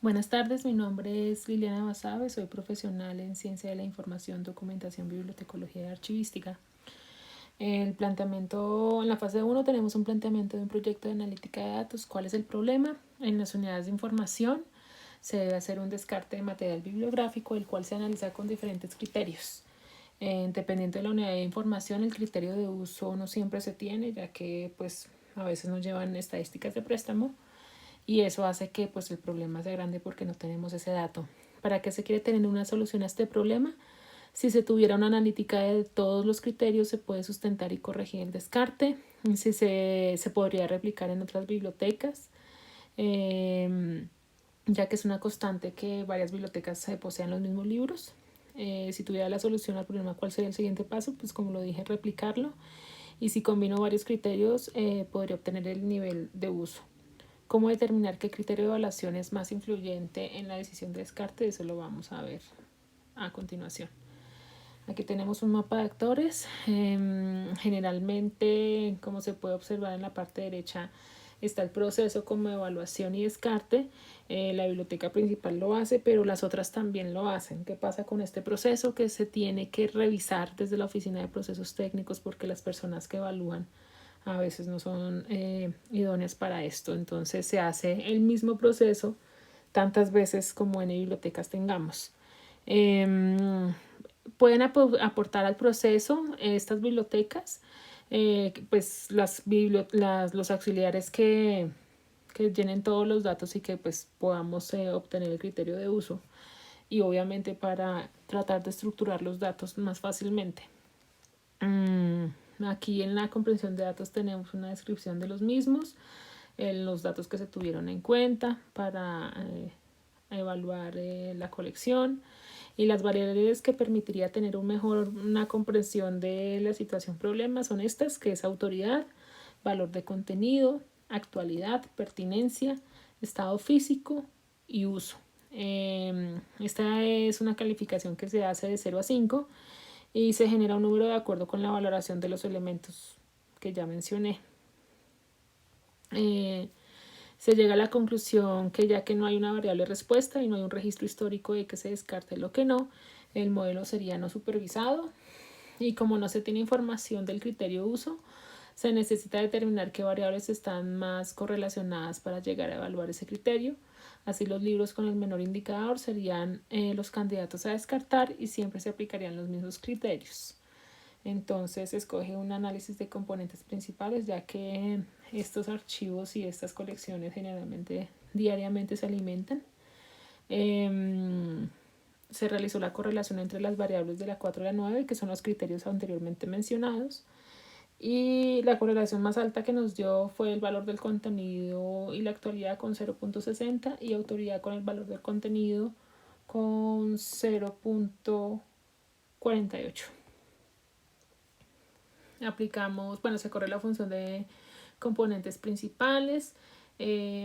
Buenas tardes, mi nombre es Liliana Basabe, soy profesional en Ciencia de la Información, Documentación, Bibliotecología y Archivística. El planteamiento, en la fase 1 tenemos un planteamiento de un proyecto de analítica de datos. ¿Cuál es el problema? En las unidades de información se debe hacer un descarte de material bibliográfico, el cual se analiza con diferentes criterios. Dependiendo de la unidad de información, el criterio de uso no siempre se tiene, ya que pues a veces nos llevan estadísticas de préstamo y eso hace que pues el problema sea grande porque no tenemos ese dato. ¿Para qué se quiere tener una solución a este problema? Si se tuviera una analítica de todos los criterios, se puede sustentar y corregir el descarte. Si se podría replicar en otras bibliotecas, ya que es una constante que varias bibliotecas posean los mismos libros. Si tuviera la solución al problema, ¿cuál sería el siguiente paso? Pues como lo dije, replicarlo. Y si combino varios criterios, podría obtener el nivel de uso. ¿Cómo determinar qué criterio de evaluación es más influyente en la decisión de descarte? Eso lo vamos a ver a continuación. Aquí tenemos un mapa de actores. Generalmente, como se puede observar en la parte derecha, está el proceso como evaluación y descarte. La biblioteca principal lo hace, pero las otras también lo hacen. ¿Qué pasa con este proceso? Que se tiene que revisar desde la oficina de procesos técnicos porque las personas que evalúan a veces no son idóneas para esto. Entonces se hace el mismo proceso tantas veces como en bibliotecas tengamos. Pueden aportar al proceso estas bibliotecas, pues los auxiliares que llenen todos los datos y que pues podamos obtener el criterio de uso y obviamente para tratar de estructurar los datos más fácilmente. Aquí en la comprensión de datos tenemos una descripción de los mismos, los datos que se tuvieron en cuenta para evaluar la colección y las variables que permitiría tener una comprensión de la situación problema son estas, que es autoridad, valor de contenido, actualidad, pertinencia, estado físico y uso. Esta es una calificación que se hace de 0 a 5 y se genera un número de acuerdo con la valoración de los elementos que ya mencioné. Se llega a la conclusión que ya que no hay una variable respuesta y no hay un registro histórico de que se descarte lo que no, el modelo sería no supervisado y como no se tiene información del criterio de uso, se necesita determinar qué variables están más correlacionadas para llegar a evaluar ese criterio. Así los libros con el menor indicador serían los candidatos a descartar y siempre se aplicarían los mismos criterios. Entonces escoge un análisis de componentes principales, ya que estos archivos y estas colecciones generalmente diariamente se alimentan. Se realizó la correlación entre las variables de la 4 y la 9, que son los criterios anteriormente mencionados. Y la correlación más alta que nos dio fue el valor del contenido y la actualidad con 0.60 y autoridad con el valor del contenido con 0.48. Se corre la función de componentes principales,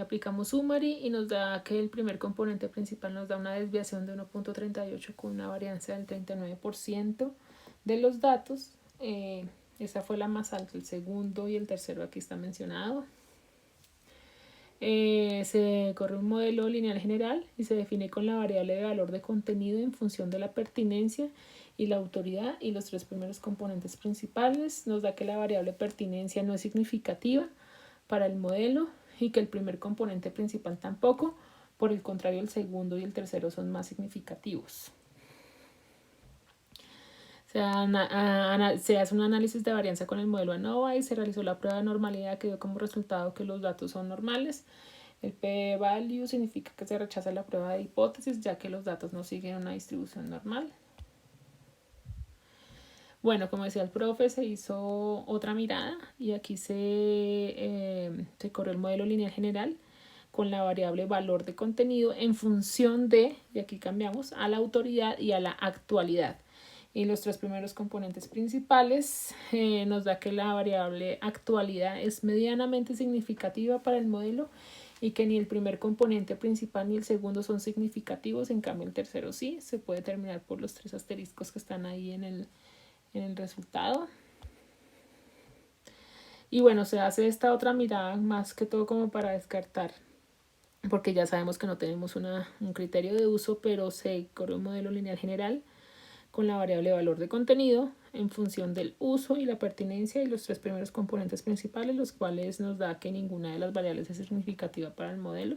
aplicamos summary y nos da que el primer componente principal nos da una desviación de 1.38 con una varianza del 39% de los datos. Esa fue la más alta, el segundo y el tercero aquí está mencionado. Se corre un modelo lineal general y se define con la variable de valor de contenido en función de la pertinencia y la autoridad y los tres primeros componentes principales. Nos da que la variable pertinencia no es significativa para el modelo y que el primer componente principal tampoco. Por el contrario, el segundo y el tercero son más significativos. Se hace un análisis de varianza con el modelo ANOVA y se realizó la prueba de normalidad que dio como resultado que los datos son normales. El p-value significa que se rechaza la prueba de hipótesis ya que los datos no siguen una distribución normal. Bueno, como decía el profe, se hizo otra mirada y aquí se corrió el modelo lineal general con la variable valor de contenido en función de, y aquí cambiamos, a la autoridad y a la actualidad. Y los tres primeros componentes principales nos da que la variable actualidad es medianamente significativa para el modelo y que ni el primer componente principal ni el segundo son significativos, en cambio el tercero sí, se puede determinar por los tres asteriscos que están ahí en el resultado. Y bueno, se hace esta otra mirada más que todo como para descartar porque ya sabemos que no tenemos un criterio de uso, pero se corre un modelo lineal general con la variable valor de contenido en función del uso y la pertinencia y los tres primeros componentes principales, los cuales nos da que ninguna de las variables es significativa para el modelo.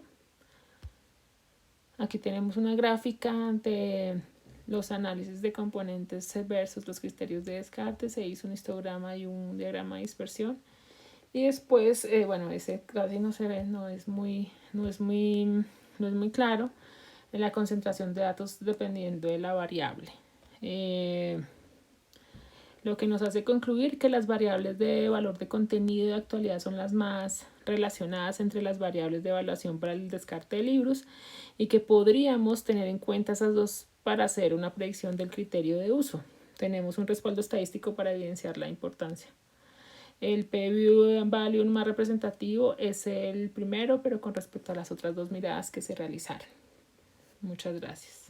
Aquí tenemos una gráfica de los análisis de componentes versus los criterios de descarte. Se hizo un histograma y un diagrama de dispersión. Y después, bueno, ese casi no se ve, no es muy claro en la concentración de datos dependiendo de la variable. Lo que nos hace concluir que las variables de valor de contenido y de actualidad son las más relacionadas entre las variables de evaluación para el descarte de libros y que podríamos tener en cuenta esas dos para hacer una predicción del criterio de uso. Tenemos un respaldo estadístico para evidenciar la importancia. El p-value más representativo es el primero, pero con respecto a las otras dos miradas que se realizaron. Muchas gracias.